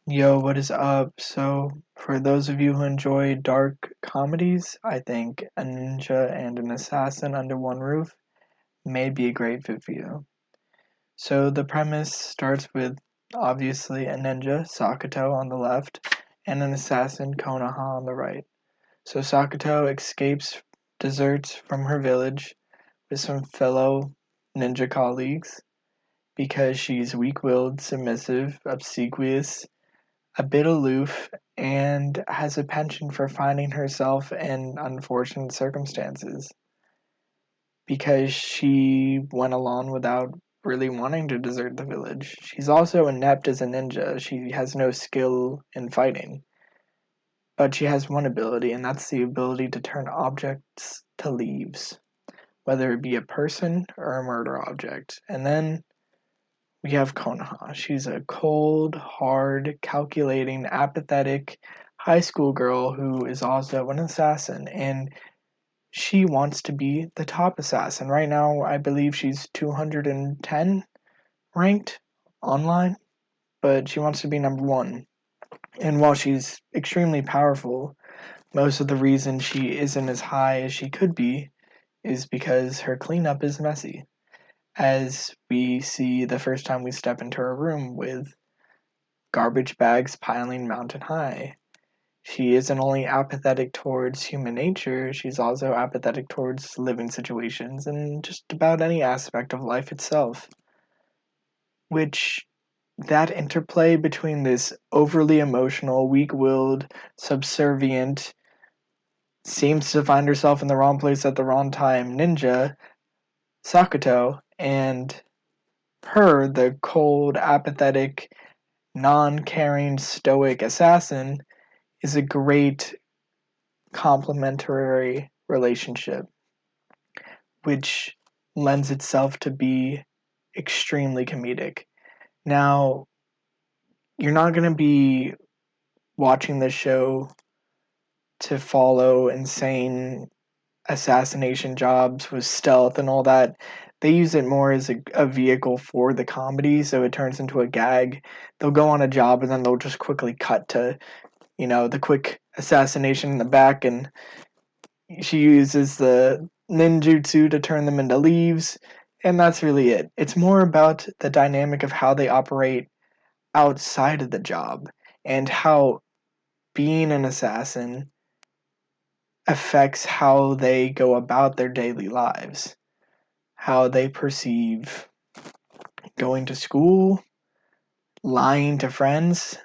Yo, what is up? So, for those of you who enjoy dark comedies, I think a ninja and an assassin under one roof may be a great fit for you. So, the premise starts with obviously a ninja, Sakato, on the left, and an assassin, Konoha, on the right. So, Sakato escapes deserts from her village with some fellow ninja colleagues because she's weak willed, submissive, obsequious, a bit aloof, and has a penchant for finding herself in unfortunate circumstances because she went along without really wanting to desert the village. She's also inept as a ninja. She has no skill in fighting, but she has one ability, and that's the ability to turn objects to leaves, whether it be a person or a murder object. And then we have Konoha. She's a cold, hard, calculating, apathetic high school girl who is also an assassin, and she wants to be the top assassin. Right now, I believe she's 210 ranked online, but she wants to be number one. And while she's extremely powerful, most of the reason she isn't as high as she could be is because her cleanup is messy, as we see the first time we step into her room with garbage bags piling mountain high. She isn't only apathetic towards human nature, she's also apathetic towards living situations and just about any aspect of life itself. Which, that interplay between this overly emotional, weak willed, subservient, seems to find herself in the wrong place at the wrong time ninja, Sakato, and her, the cold, apathetic, non caring, stoic assassin, is a great complementary relationship, which lends itself to be extremely comedic. Now, you're not going to be watching this show to follow insane assassination jobs with stealth and all that. They use it more as a vehicle for the comedy, so it turns into a gag. They'll go on a job and then they'll just quickly cut to, the quick assassination in the back, and she uses the ninjutsu to turn them into leaves, and that's really it. It's more about the dynamic of how they operate outside of the job and how being an assassin affects how they go about their daily lives, how they perceive going to school, lying to friends,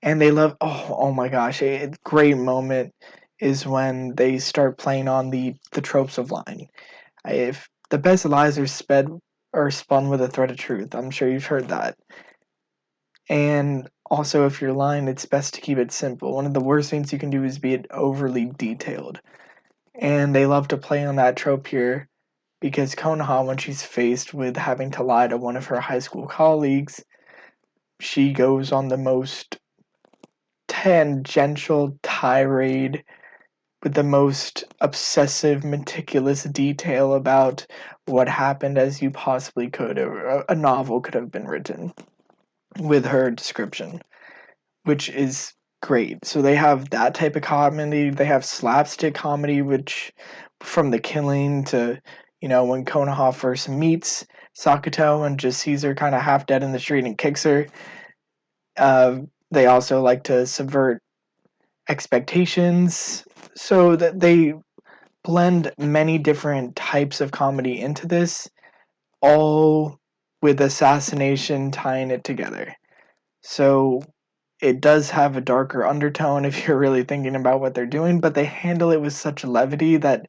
and they love. Oh my gosh! A great moment is when they start playing on the tropes of lying. If the best lies are spun with a thread of truth, I'm sure you've heard that. And also, if you're lying, it's best to keep it simple. One of the worst things you can do is be it overly detailed. And they love to play on that trope here because Konoha, when she's faced with having to lie to one of her high school colleagues, she goes on the most tangential tirade with the most obsessive, meticulous detail about what happened as you possibly could. A novel could have been written with her description, which is great. So they have that type of comedy. They have slapstick comedy, which from the killing to, when Konoha first meets Sakato and just sees her kind of half dead in the street and kicks her. They also like to subvert expectations so that they blend many different types of comedy into this, all with assassination tying it together. So it does have a darker undertone if you're really thinking about what they're doing, but they handle it with such levity that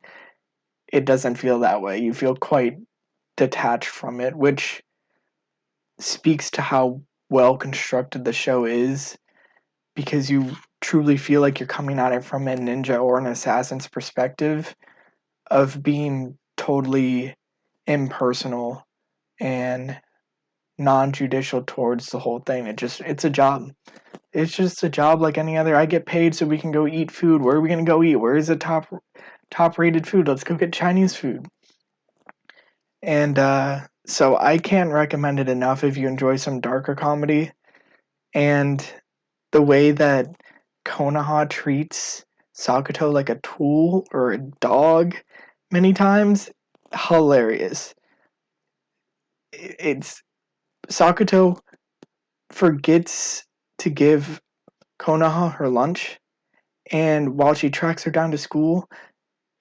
it doesn't feel that way. You feel quite detached from it, which speaks to how well constructed the show is because you truly feel like you're coming at it from a ninja or an assassin's perspective of being totally impersonal and non-judicial towards the whole thing. It's a job. It's just a job like any other. I get paid so we can go eat food. Where are we gonna go eat? Where is the top rated food? Let's go get Chinese food. And so I can't recommend it enough if you enjoy some darker comedy. And the way that Konoha treats Sakuto like a tool or a dog many times, hilarious. It's Sakuto forgets to give Konoha her lunch, and while she tracks her down to school,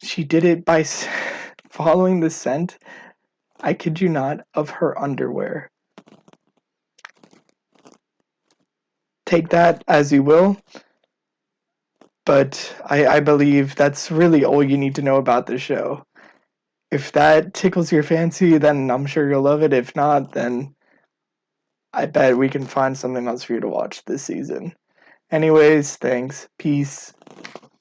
she did it by following the scent, I kid you not, of her underwear. Take that as you will, but I believe that's really all you need to know about the show. If that tickles your fancy, then I'm sure you'll love it. If not, then I bet we can find something else for you to watch this season. Anyways, thanks. Peace.